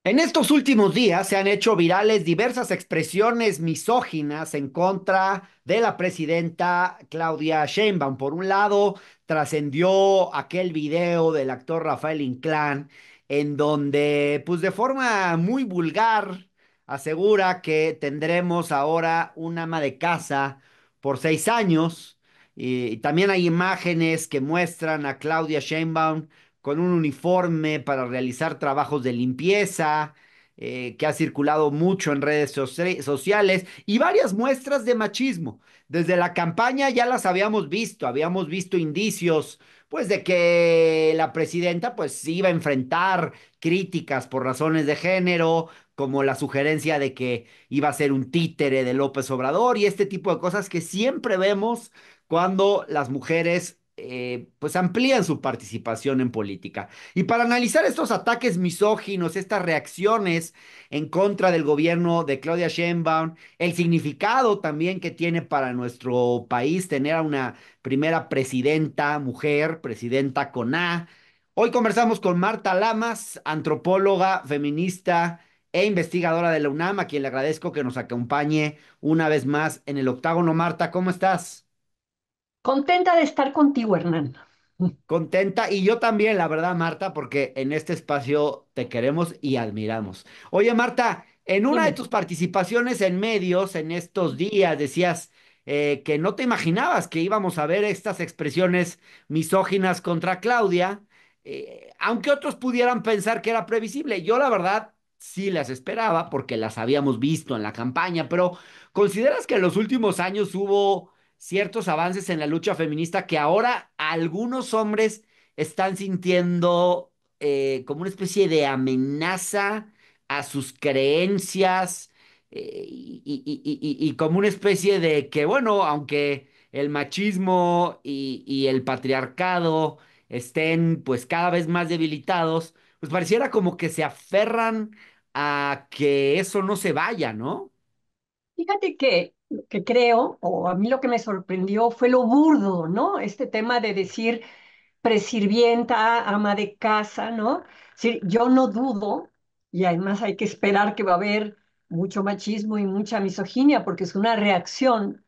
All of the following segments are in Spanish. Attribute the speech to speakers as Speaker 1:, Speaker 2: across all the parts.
Speaker 1: En estos últimos días se han hecho virales diversas expresiones misóginas en contra de la presidenta Claudia Sheinbaum. Por un lado, trascendió aquel video del actor Rafael Inclán, en donde, pues de forma muy vulgar, asegura que tendremos ahora un ama de casa por 6 años. Y también hay imágenes que muestran a Claudia Sheinbaum con un uniforme para realizar trabajos de limpieza, que ha circulado mucho en redes sociales, y varias muestras de machismo. Desde la campaña ya las habíamos visto indicios, pues, de que la presidenta, pues, iba a enfrentar críticas por razones de género, como la sugerencia de que iba a ser un títere de López Obrador y este tipo de cosas que siempre vemos cuando las mujeres pues amplían su participación en política. Y para analizar estos ataques misóginos, estas reacciones en contra del gobierno de Claudia Sheinbaum, el significado también que tiene para nuestro país tener a una primera presidenta mujer, presidenta con A. Hoy conversamos con Marta Lamas, antropóloga, feminista e investigadora de la UNAM, a quien le agradezco que nos acompañe una vez más en el octágono. Marta, ¿cómo estás?
Speaker 2: Contenta de estar contigo, Hernán.
Speaker 1: Contenta y yo también, la verdad, Marta, porque en este espacio te queremos y admiramos. Oye, Marta, en una de
Speaker 2: Dime.
Speaker 1: tus participaciones en medios en estos días decías que no te imaginabas que íbamos a ver estas expresiones misóginas contra Claudia, aunque otros pudieran pensar que era previsible. Yo, la verdad, sí las esperaba porque las habíamos visto en la campaña, pero ¿consideras que en los últimos años hubo ciertos avances en la lucha feminista que ahora algunos hombres están sintiendo como una especie de amenaza a sus creencias, y como una especie de que, bueno, aunque el machismo y el patriarcado estén pues cada vez más debilitados, pues pareciera como que se aferran a que eso no se vaya, ¿no?
Speaker 2: Fíjate que lo que creo, o a mí lo que me sorprendió fue lo burdo, ¿no? Este tema de decir presirvienta, ama de casa, ¿no? Sí, yo no dudo, y además hay que esperar que va a haber mucho machismo y mucha misoginia, porque es una reacción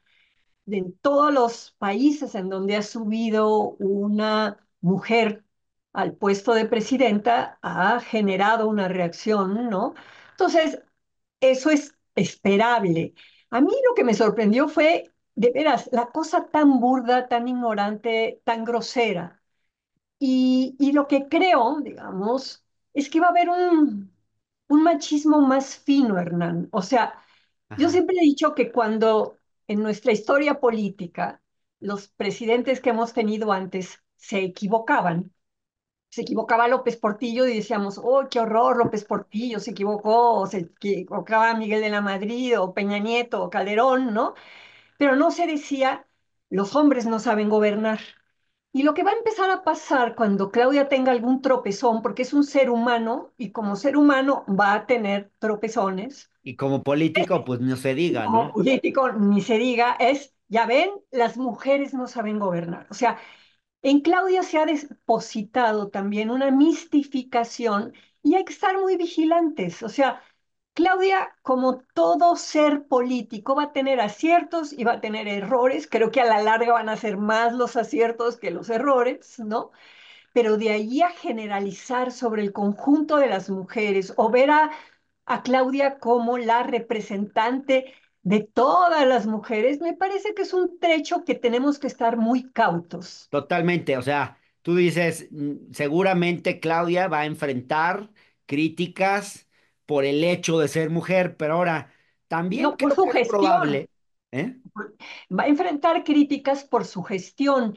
Speaker 2: en todos los países en donde ha subido una mujer al puesto de presidenta, ha generado una reacción, ¿no? Entonces, eso es esperable. A mí lo que me sorprendió fue, de veras, la cosa tan burda, tan ignorante, tan grosera. Y lo que creo, digamos, es que va a haber un machismo más fino, Hernán. O sea, yo
Speaker 1: Ajá.
Speaker 2: siempre he dicho que cuando en nuestra historia política los presidentes que hemos tenido antes se equivocaba López Portillo y decíamos, oh, qué horror, López Portillo se equivocó, o se equivocaba Miguel de la Madrid, o Peña Nieto, o Calderón, ¿no? Pero no se decía, los hombres no saben gobernar. Y lo que va a empezar a pasar cuando Claudia tenga algún tropezón, porque es un ser humano y como ser humano va a tener tropezones,
Speaker 1: Y como político, pues no se
Speaker 2: y
Speaker 1: diga,
Speaker 2: como
Speaker 1: ¿no?
Speaker 2: político ni se diga, es, ya ven, las mujeres no saben gobernar. O sea, en Claudia se ha depositado también una mistificación y hay que estar muy vigilantes. O sea, Claudia, como todo ser político, va a tener aciertos y va a tener errores. Creo que a la larga van a ser más los aciertos que los errores, ¿no? Pero de allí a generalizar sobre el conjunto de las mujeres o ver a Claudia como la representante de todas las mujeres, me parece que es un trecho que tenemos que estar muy cautos.
Speaker 1: Totalmente. O sea, tú dices, seguramente Claudia va a enfrentar críticas por el hecho de ser mujer, pero ahora también
Speaker 2: No, por
Speaker 1: creo
Speaker 2: su
Speaker 1: que es
Speaker 2: gestión.
Speaker 1: probable, ¿eh?
Speaker 2: Va a enfrentar críticas por su gestión.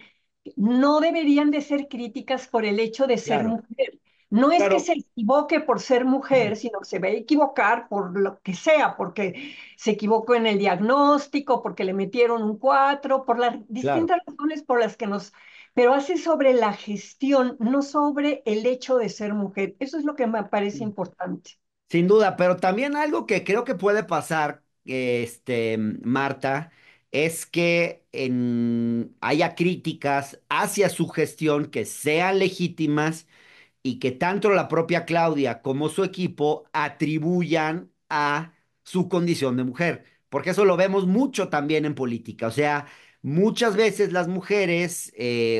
Speaker 2: No deberían de ser críticas por el hecho de ser
Speaker 1: Claro,
Speaker 2: mujer. No es que
Speaker 1: claro,
Speaker 2: se equivoque por ser mujer, sino que se va a equivocar por lo que sea, porque se equivocó en el diagnóstico, porque le metieron un 4, por las
Speaker 1: claro.
Speaker 2: distintas razones por las que nos... Pero hace sobre la gestión, no sobre el hecho de ser mujer. Eso es lo que me parece importante.
Speaker 1: Sin duda, pero también algo que creo que puede pasar, Marta, es que haya críticas hacia su gestión que sean legítimas y que tanto la propia Claudia como su equipo atribuyan a su condición de mujer, porque eso lo vemos mucho también en política, o sea, muchas veces las mujeres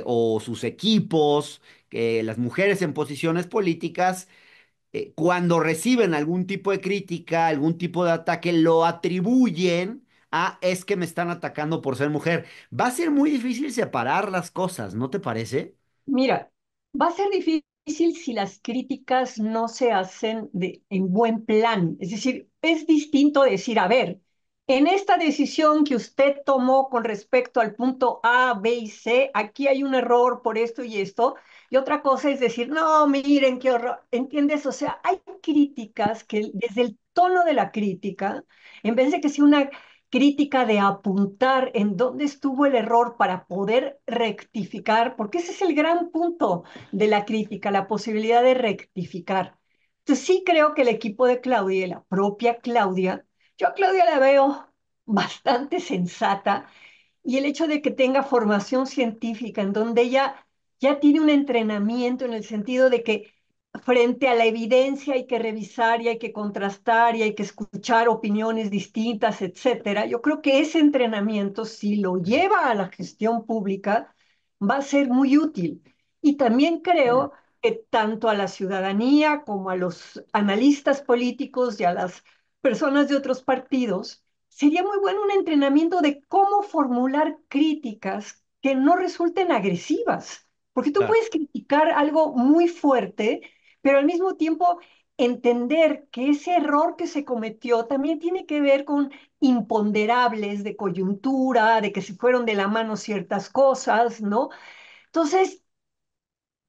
Speaker 1: o sus equipos, las mujeres en posiciones políticas, cuando reciben algún tipo de crítica, algún tipo de ataque, lo atribuyen a es que me están atacando por ser mujer. Va a ser muy difícil separar las cosas, ¿no te parece?
Speaker 2: Mira, va a ser difícil si las críticas no se hacen en buen plan. Es decir, es distinto decir, a ver, en esta decisión que usted tomó con respecto al punto A, B y C, aquí hay un error por esto y esto. Y otra cosa es decir, no, miren qué horror. ¿Entiendes? O sea, hay críticas que desde el tono de la crítica, en vez de que sea una crítica de apuntar en dónde estuvo el error para poder rectificar, porque ese es el gran punto de la crítica, la posibilidad de rectificar. Entonces sí creo que el equipo de Claudia y la propia Claudia, yo a Claudia la veo bastante sensata y el hecho de que tenga formación científica en donde ella ya tiene un entrenamiento en el sentido de que frente a la evidencia hay que revisar y hay que contrastar y hay que escuchar opiniones distintas, etcétera. Yo creo que ese entrenamiento, si lo lleva a la gestión pública, va a ser muy útil. Y también creo que tanto a la ciudadanía como a los analistas políticos y a las personas de otros partidos, sería muy bueno un entrenamiento de cómo formular críticas que no resulten agresivas, porque tú
Speaker 1: Claro.
Speaker 2: puedes criticar algo muy fuerte, pero al mismo tiempo entender que ese error que se cometió también tiene que ver con imponderables de coyuntura, de que se fueron de la mano ciertas cosas, ¿no? Entonces,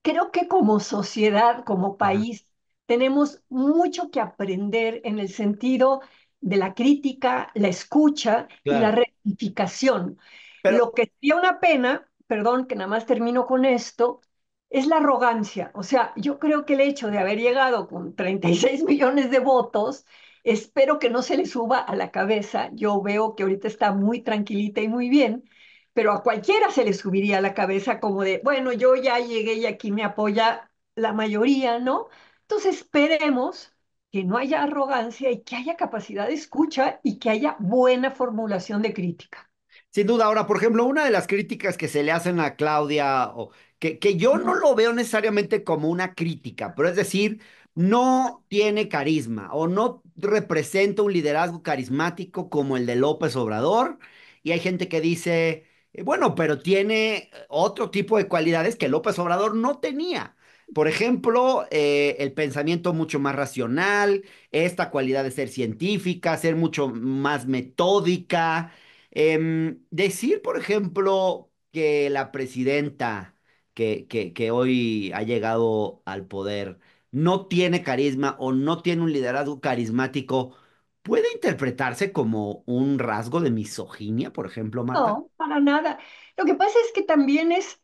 Speaker 2: creo que como sociedad, como
Speaker 1: Ajá,
Speaker 2: país, tenemos mucho que aprender en el sentido de la crítica, la escucha y la
Speaker 1: claro.
Speaker 2: rectificación.
Speaker 1: Pero
Speaker 2: Lo que sería una pena, perdón, que nada más termino con esto, es la arrogancia. O sea, yo creo que el hecho de haber llegado con 36 millones de votos, espero que no se le suba a la cabeza. Yo veo que ahorita está muy tranquilita y muy bien, pero a cualquiera se le subiría a la cabeza como de, bueno, yo ya llegué y aquí me apoya la mayoría, ¿no? Entonces esperemos que no haya arrogancia y que haya capacidad de escucha y que haya buena formulación de crítica.
Speaker 1: sin duda, ahora, por ejemplo, una de las críticas que se le hacen a Claudia, o que yo no lo veo necesariamente como una crítica, pero es decir, no tiene carisma o no representa un liderazgo carismático como el de López Obrador. Y hay gente que dice, bueno, pero tiene otro tipo de cualidades que López Obrador no tenía. Por ejemplo, el pensamiento mucho más racional, esta cualidad de ser científica, ser mucho más metódica. Decir, por ejemplo, que la presidenta que hoy ha llegado al poder no tiene carisma o no tiene un liderazgo carismático, ¿puede interpretarse como un rasgo de misoginia, por ejemplo, Marta?
Speaker 2: No, para nada. Lo que pasa es que también es,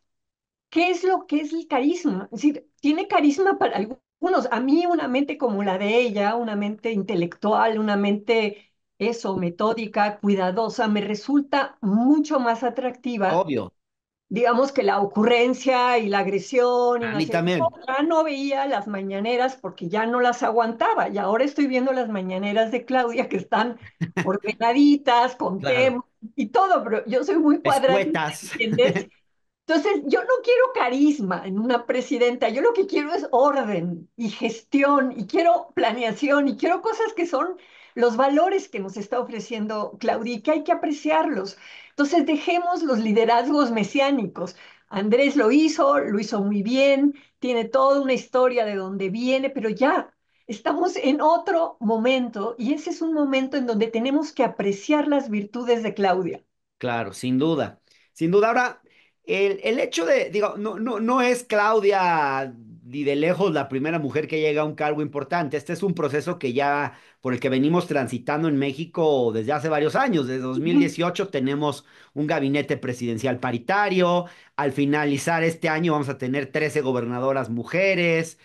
Speaker 2: ¿qué es lo que es el carisma? Es decir, tiene carisma para algunos. A mí una mente como la de ella, una mente intelectual, una mente, eso, metódica, cuidadosa, me resulta mucho más atractiva,
Speaker 1: Obvio,
Speaker 2: digamos, que la ocurrencia y la agresión y
Speaker 1: a
Speaker 2: no
Speaker 1: mí
Speaker 2: sé. Yo
Speaker 1: también,
Speaker 2: ya no veía las mañaneras porque ya no las aguantaba y ahora estoy viendo las mañaneras de Claudia que están ordenaditas, con
Speaker 1: claro.
Speaker 2: temas y todo, pero yo soy muy cuadradita,
Speaker 1: Escuetas.
Speaker 2: ¿entiendes? Entonces, yo no quiero carisma en una presidenta, yo lo que quiero es orden y gestión y quiero planeación y quiero cosas que son los valores que nos está ofreciendo Claudia y que hay que apreciarlos. Entonces, dejemos los liderazgos mesiánicos. Andrés lo hizo muy bien, tiene toda una historia de dónde viene, pero ya estamos en otro momento y ese es un momento en donde tenemos que apreciar las virtudes de Claudia.
Speaker 1: Claro, sin duda. Sin duda. Ahora, el hecho de, digo, no es Claudia ni de lejos la primera mujer que llega a un cargo importante. Este es un proceso que ya, por el que venimos transitando en México desde hace varios años. Desde
Speaker 2: Ujú.
Speaker 1: 2018 tenemos un gabinete presidencial paritario. Al finalizar este año vamos a tener 13 gobernadoras mujeres.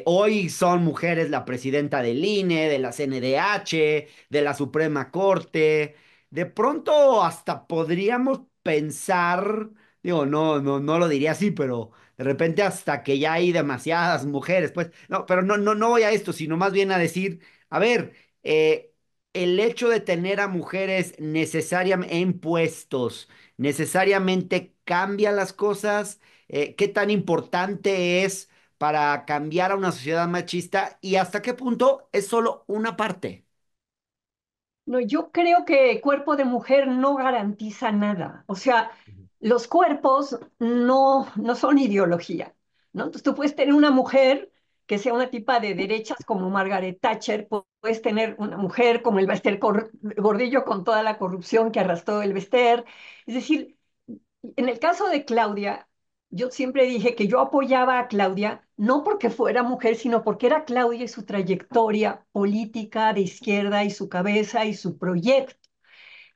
Speaker 1: Hoy son mujeres la presidenta del INE, de la CNDH, de la Suprema Corte. De pronto hasta podríamos pensar, digo, no lo diría así, pero De repente hasta que ya hay demasiadas mujeres, pues, no, pero no voy a esto, sino más bien a decir, a ver, el hecho de tener a mujeres necesariamente en puestos, necesariamente cambia las cosas. ¿Qué tan importante es para cambiar a una sociedad machista y hasta qué punto es solo una parte?
Speaker 2: No, yo creo que cuerpo de mujer no garantiza nada. O sea, los cuerpos no son ideología, ¿no? Entonces tú puedes tener una mujer que sea una tipa de derechas como Margaret Thatcher, puedes tener una mujer como el Bester Gordillo con toda la corrupción que arrastró el Bester. Es decir, en el caso de Claudia, yo siempre dije que yo apoyaba a Claudia no porque fuera mujer, sino porque era Claudia y su trayectoria política de izquierda y su cabeza y su proyecto.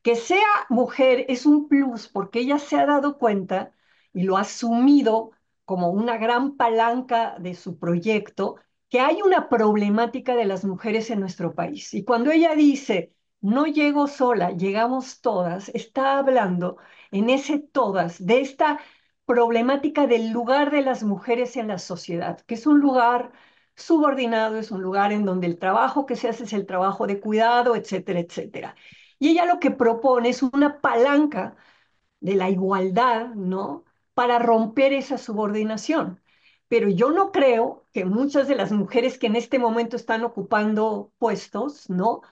Speaker 2: Que sea mujer es un plus porque ella se ha dado cuenta y lo ha asumido como una gran palanca de su proyecto, que hay una problemática de las mujeres en nuestro país. Y cuando ella dice, no llego sola, llegamos todas, está hablando en ese todas de esta problemática del lugar de las mujeres en la sociedad, que es un lugar subordinado, es un lugar en donde el trabajo que se hace es el trabajo de cuidado, etcétera, etcétera. Y ella lo que propone es una palanca de la igualdad, ¿no? Para romper esa subordinación. Pero yo no creo que muchas de las mujeres que en este momento están ocupando puestos, ¿no?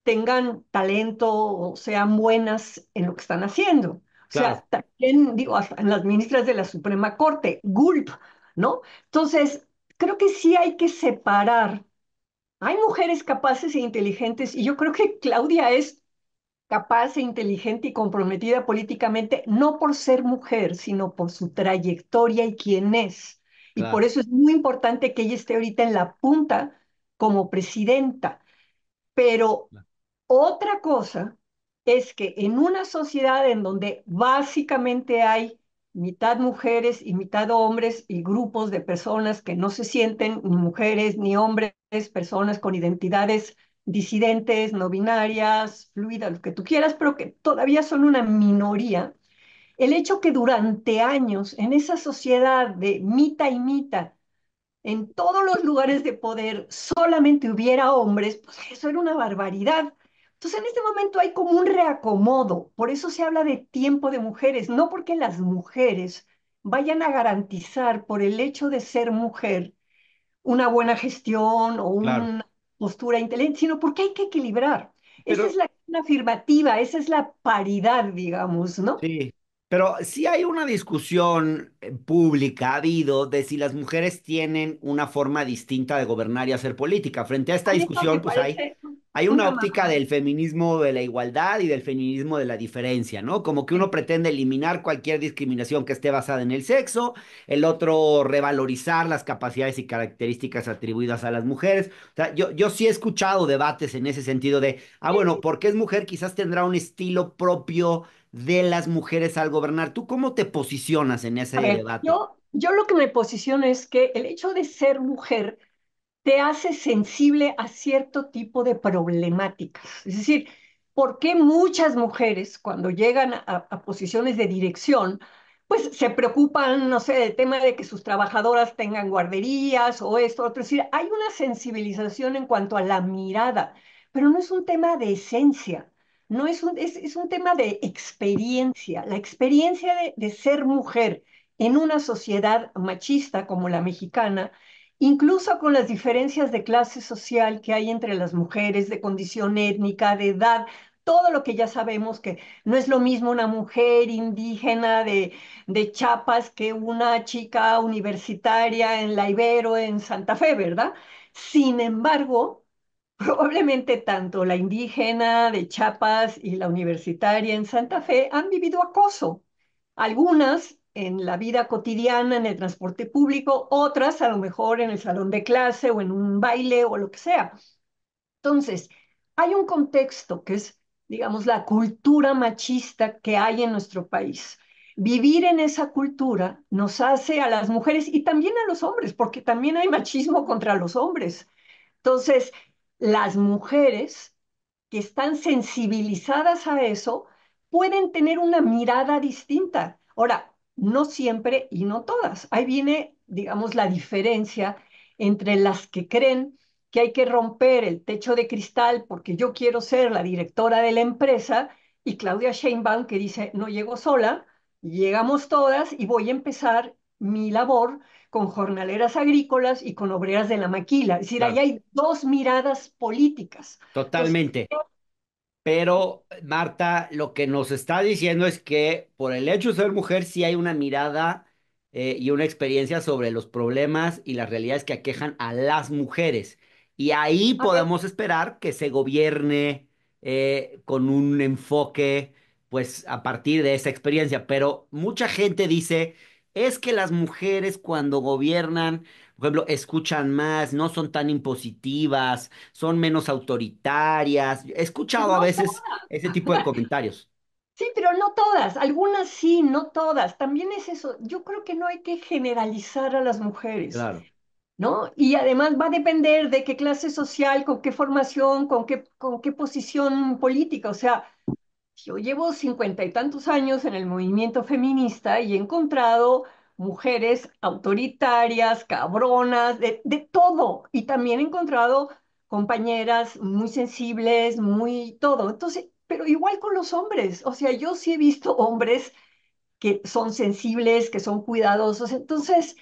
Speaker 2: Tengan talento o sean buenas en lo que están haciendo. O
Speaker 1: Claro,
Speaker 2: sea, también digo, hasta en las ministras de la Suprema Corte, GULP, ¿no? Entonces, creo que sí hay que separar. Hay mujeres capaces e inteligentes y yo creo que Claudia es capaz e inteligente y comprometida políticamente, no por ser mujer, sino por su trayectoria y quién es. Y por
Speaker 1: claro.
Speaker 2: eso es muy importante que ella esté ahorita en la punta como presidenta. Pero otra cosa es que en una sociedad en donde básicamente hay mitad mujeres y mitad hombres y grupos de personas que no se sienten ni mujeres ni hombres, personas con identidades disidentes, no binarias, fluidas, lo que tú quieras, pero que todavía son una minoría, el hecho que durante años en esa sociedad de mita y mita en todos los lugares de poder solamente hubiera hombres, pues eso era una barbaridad. Entonces, en este momento hay como un reacomodo, por eso se habla de tiempo de mujeres, no porque las mujeres vayan a garantizar por el hecho de ser mujer una buena gestión o
Speaker 1: Claro.
Speaker 2: una postura inteligente, sino porque hay que equilibrar. Esa es
Speaker 1: Pero
Speaker 2: la afirmativa, esa es la paridad, digamos, ¿no?
Speaker 1: sí, pero sí hay una discusión pública, ha habido, de si las mujeres tienen una forma distinta de gobernar y hacer política. Frente a esta
Speaker 2: A mí eso me
Speaker 1: discusión, pues
Speaker 2: parece
Speaker 1: hay una
Speaker 2: una
Speaker 1: óptica
Speaker 2: mamá.
Speaker 1: del feminismo de la igualdad y del feminismo de la diferencia, ¿no? Como que uno pretende eliminar cualquier discriminación que esté basada en el sexo, el otro revalorizar las capacidades y características atribuidas a las mujeres. O sea, yo sí he escuchado debates en ese sentido de, bueno, porque es mujer, quizás tendrá un estilo propio de las mujeres al gobernar. ¿Tú cómo te posicionas en ese
Speaker 2: A ver,
Speaker 1: debate?
Speaker 2: yo lo que me posiciono es que el hecho de ser mujer te hace sensible a cierto tipo de problemáticas. Es decir, ¿por qué muchas mujeres cuando llegan a posiciones de dirección, pues se preocupan, no sé, del tema de que sus trabajadoras tengan guarderías o esto, otro? Es decir, hay una sensibilización en cuanto a la mirada, pero no es un tema de esencia, no es es un tema de experiencia. La experiencia de ser mujer en una sociedad machista como la mexicana, incluso con las diferencias de clase social que hay entre las mujeres, de condición étnica, de edad, todo lo que ya sabemos que no es lo mismo una mujer indígena de Chiapas que una chica universitaria en la Ibero, en Santa Fe, ¿verdad? Sin embargo, probablemente tanto la indígena de Chiapas y la universitaria en Santa Fe han vivido acoso. Algunas en la vida cotidiana, en el transporte público, otras a lo mejor en el salón de clase o en un baile o lo que sea. Entonces, hay un contexto que es, digamos, la cultura machista que hay en nuestro país. Vivir en esa cultura nos hace a las mujeres y también a los hombres, porque también hay machismo contra los hombres. Entonces, las mujeres que están sensibilizadas a eso pueden tener una mirada distinta. Ahora, no siempre y no todas. Ahí viene, digamos, la diferencia entre las que creen que hay que romper el techo de cristal porque yo quiero ser la directora de la empresa y Claudia Sheinbaum que dice, no llego sola, llegamos todas y voy a empezar mi labor con jornaleras agrícolas y con obreras de la maquila. Es decir, ahí
Speaker 1: Claro,
Speaker 2: hay dos miradas políticas. Entonces,
Speaker 1: totalmente. Pero Marta, lo que nos está diciendo es que por el hecho de ser mujer sí hay una mirada y una experiencia sobre los problemas y las realidades que aquejan a las mujeres. Y ahí
Speaker 2: a ver,
Speaker 1: podemos esperar que se gobierne con un enfoque, pues a partir de esa experiencia. Pero mucha gente dice, es que las mujeres cuando gobiernan, por ejemplo, escuchan más, no son tan impositivas, son menos autoritarias. He
Speaker 2: pues
Speaker 1: escuchado a
Speaker 2: no
Speaker 1: veces ese tipo de comentarios.
Speaker 2: sí, pero no todas, algunas sí, no todas. También es eso, yo creo que no hay que generalizar a las mujeres,
Speaker 1: Claro,
Speaker 2: ¿no? Y además va a depender de qué clase social, con qué formación, con qué posición política. O sea, yo llevo 50 y tantos años en el movimiento feminista y he encontrado mujeres autoritarias, cabronas, de todo. Y también he encontrado compañeras muy sensibles, muy todo. Entonces, pero igual con los hombres. O sea, yo sí he visto hombres que son sensibles, que son cuidadosos. Entonces,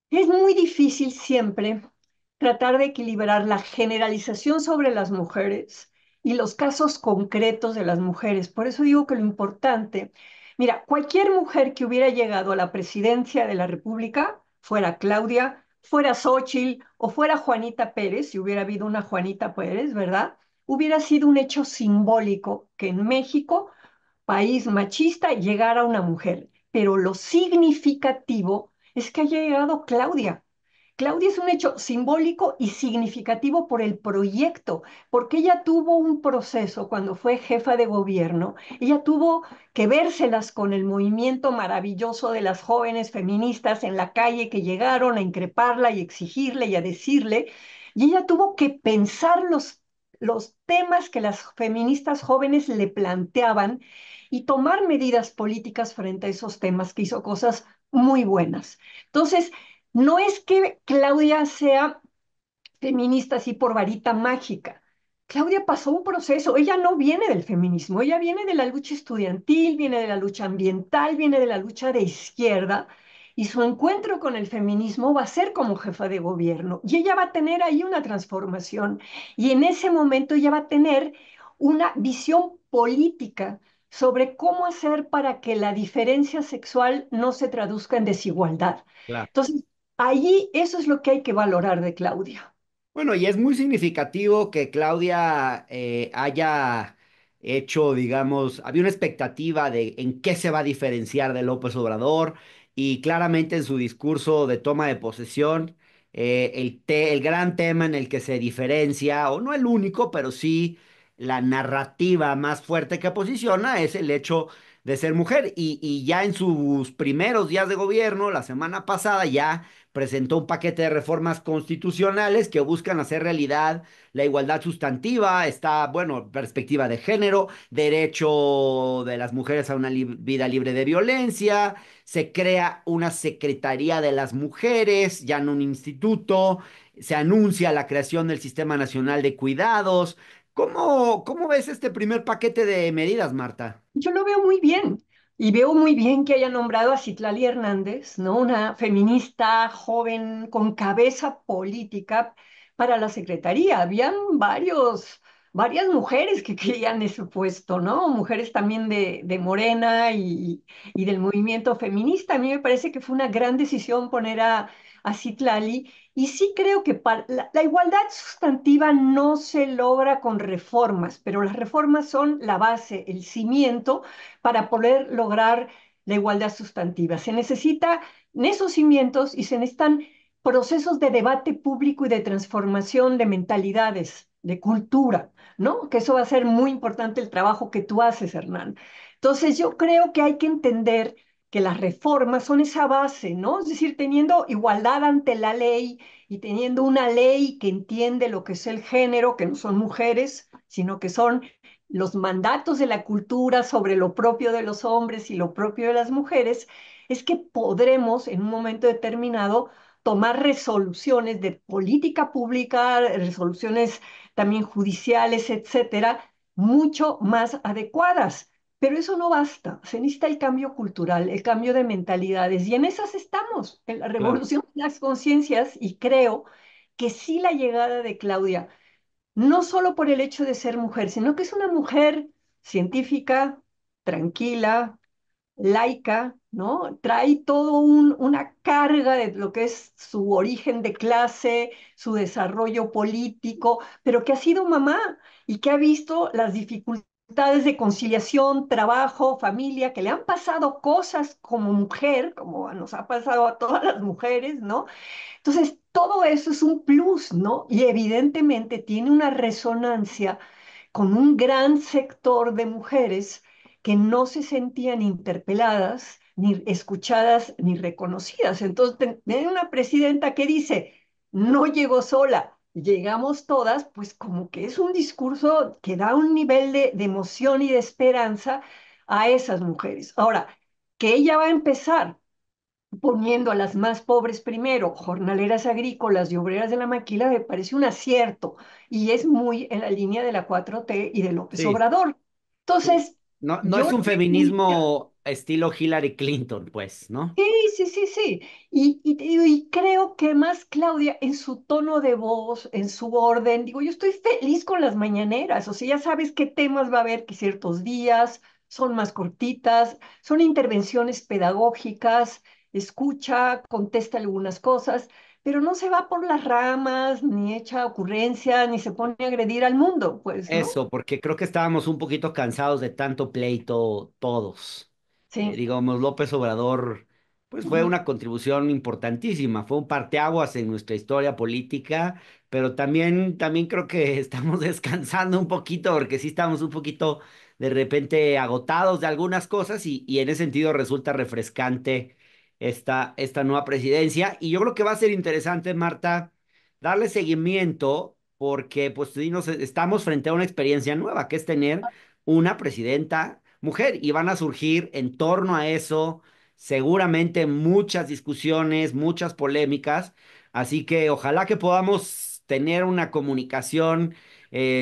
Speaker 2: es muy difícil siempre tratar de equilibrar la generalización sobre las mujeres y los casos concretos de las mujeres. Por eso digo que lo importante, mira, cualquier mujer que hubiera llegado a la presidencia de la República, fuera Claudia, fuera Xóchitl o fuera Juanita Pérez, si hubiera habido una Juanita Pérez, ¿verdad? Hubiera sido un hecho simbólico que en México, país machista, llegara una mujer. Pero lo significativo es que haya llegado Claudia. Claudia es un hecho simbólico y significativo por el proyecto, porque ella tuvo un proceso cuando fue jefa de gobierno, ella tuvo que vérselas con el movimiento maravilloso de las jóvenes feministas en la calle que llegaron a increparla y exigirle y a decirle, y ella tuvo que pensar los temas que las feministas jóvenes le planteaban y tomar medidas políticas frente a esos temas, que hizo cosas muy buenas. Entonces, no es que Claudia sea feminista así por varita mágica. Claudia pasó un proceso, ella no viene del feminismo, ella viene de la lucha estudiantil, viene de la lucha ambiental, viene de la lucha de izquierda, y su encuentro con el feminismo va a ser como jefa de gobierno, y ella va a tener ahí una transformación, y en ese momento ella va a tener una visión política sobre cómo hacer para que la diferencia sexual no se traduzca en desigualdad.
Speaker 1: claro.
Speaker 2: Entonces, allí eso es lo que hay que valorar de Claudia.
Speaker 1: Bueno, y es muy significativo que Claudia haya hecho, digamos, había una expectativa de en qué se va a diferenciar de López Obrador y claramente en su discurso de toma de posesión, el gran tema en el que se diferencia, o no el único, pero sí la narrativa más fuerte que posiciona es el hecho de ser mujer. Y ya en sus primeros días de gobierno, la semana pasada, ya presentó un paquete de reformas constitucionales que buscan hacer realidad la igualdad sustantiva, está, bueno, perspectiva de género, derecho de las mujeres a una vida libre de violencia, se crea una Secretaría de las Mujeres, ya no un instituto, se anuncia la creación del Sistema Nacional de Cuidados. ¿Cómo ves este primer paquete de medidas, Marta?
Speaker 2: Yo lo veo muy bien y veo muy bien que haya nombrado a Citlali Hernández, ¿no? Una feminista joven con cabeza política para la secretaría. Habían varias mujeres que querían ese puesto, ¿no? Mujeres también de Morena y del movimiento feminista. A mí me parece que fue una gran decisión poner a Citlali. Y sí creo que la igualdad sustantiva no se logra con reformas, pero las reformas son la base, el cimiento para poder lograr la igualdad sustantiva. Se necesitan esos cimientos y se necesitan procesos de debate público y de transformación de mentalidades, de cultura, ¿no? Que eso va a ser muy importante el trabajo que tú haces, Hernán. Entonces, yo creo que hay que entender que las reformas son esa base, ¿no? Es decir, teniendo igualdad ante la ley y teniendo una ley que entiende lo que es el género, que no son mujeres, sino que son los mandatos de la cultura sobre lo propio de los hombres y lo propio de las mujeres, es que podremos en un momento determinado tomar resoluciones de política pública, resoluciones también judiciales, etcétera, mucho más adecuadas. Pero eso no basta, se necesita el cambio cultural, el cambio de mentalidades, y en esas estamos, en la
Speaker 1: Claro,
Speaker 2: revolución de las conciencias, y creo que sí la llegada de Claudia, no solo por el hecho de ser mujer, sino que es una mujer científica, tranquila, laica, ¿no? Trae todo una carga de lo que es su origen de clase, su desarrollo político, pero que ha sido mamá y que ha visto las dificultades de conciliación, trabajo, familia, que le han pasado cosas como mujer, como nos ha pasado a todas las mujeres, ¿no? Entonces, todo eso es un plus, ¿no? Y evidentemente tiene una resonancia con un gran sector de mujeres que no se sentían interpeladas, ni escuchadas, ni reconocidas. Entonces, tener una presidenta que dice, no llegó sola, llegamos todas, pues como que es un discurso que da un nivel de emoción y de esperanza a esas mujeres. Ahora, que ella va a empezar poniendo a las más pobres primero, jornaleras agrícolas y obreras de la maquila, me parece un acierto y es muy en la línea de la 4T y de López
Speaker 1: sí,
Speaker 2: Obrador.
Speaker 1: sí.
Speaker 2: Entonces,
Speaker 1: No, no
Speaker 2: yo
Speaker 1: es
Speaker 2: lo
Speaker 1: un
Speaker 2: definiría.
Speaker 1: feminismo estilo Hillary Clinton, pues, ¿no?
Speaker 2: Sí, sí, sí, sí. Y te digo, y creo que más Claudia, en su tono de voz, en su orden, digo, yo estoy feliz con las mañaneras, o sea, ya sabes qué temas va a haber que ciertos días, son más cortitas, son intervenciones pedagógicas, escucha, contesta algunas cosas, pero no se va por las ramas, ni echa ocurrencias, ni se pone a agredir al mundo, pues, ¿no?
Speaker 1: Eso, porque creo que estábamos un poquito cansados de tanto pleito todos.
Speaker 2: Sí.
Speaker 1: Digamos, López Obrador, pues fue
Speaker 2: Ujú.
Speaker 1: una contribución importantísima, fue un parteaguas en nuestra historia política, pero también creo que estamos descansando un poquito, porque sí estamos un poquito de repente agotados de algunas cosas y en ese sentido resulta refrescante esta nueva presidencia. Y yo creo que va a ser interesante, Marta, darle seguimiento, porque pues sí, estamos frente a una experiencia nueva, que es tener una presidenta mujer, y van a surgir en torno a eso seguramente muchas discusiones, muchas polémicas, así que ojalá que podamos tener una comunicación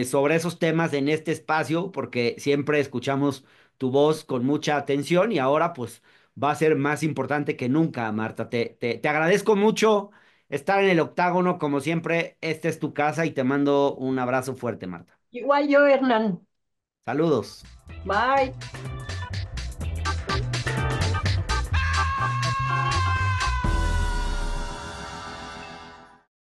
Speaker 1: sobre esos temas en este espacio, porque siempre escuchamos tu voz con mucha atención y ahora pues va a ser más importante que nunca, Marta. Te agradezco mucho estar en el octágono, como siempre, esta es tu casa y te mando un abrazo fuerte, Marta.
Speaker 2: Igual yo, Hernán.
Speaker 1: Saludos.
Speaker 2: Bye.